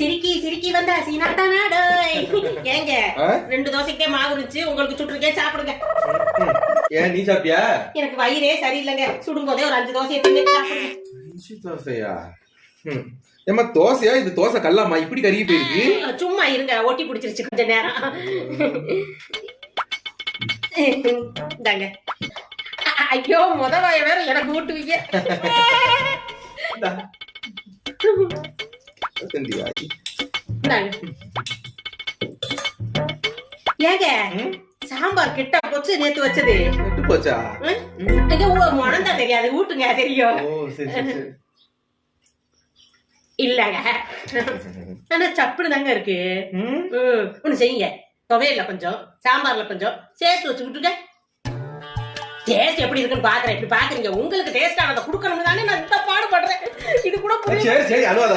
சிரிக்கி சிரிக்கி வந்தா சீனாட்டானா டேய். ஏங்க 2 தோசைக்கே மாவு இருந்துச்சு, உங்களுக்கு சுட்டுருக்கே சாப்பிடுங்க. ஏன் நீ சாப்பிட்டியா? எனக்கு வயிறே சரியில்லைங்க, சுடும் போதே ஒரு 5 தோசையை தின்னு சாப்பிடுங்க. 5 தோசையா? ஏமா தோசையா? இது தோசை கல்லாமா இப்படி கருகி போயிருக்கு? சும்மா இருங்க, ஒட்டி பிடிச்சிருச்சு கொஞ்ச நேரம். இந்தாங்க. ஐயோ முதவாய வேற எனக்கு ஊட்டுவீங்க. ஏங்க சாம்பார் கிட்ட போச்சு, நேத்து வச்சது கெட்டு போச்சா? முழந்தா தெரியாது, ஊட்டுங்க தெரியும். இல்லங்க ஆனா சப்புனு தாங்க இருக்கு. ஒண்ணு செய்யுங்க, துவையல கொஞ்சம் சாம்பார்ல கொஞ்சம் சேர்த்து வச்சு விட்டுங்க. டேஸ்ட் எப்படி இருக்குன்னு பாக்குறேன். இப்படி பாக்குறீங்க, உங்களுக்கு டேஸ்ட் ஆனதை குடுக்கணும்னு தானே நான் இந்த பாடுபடுறேன். இது கூட சரி சரி அனுவாத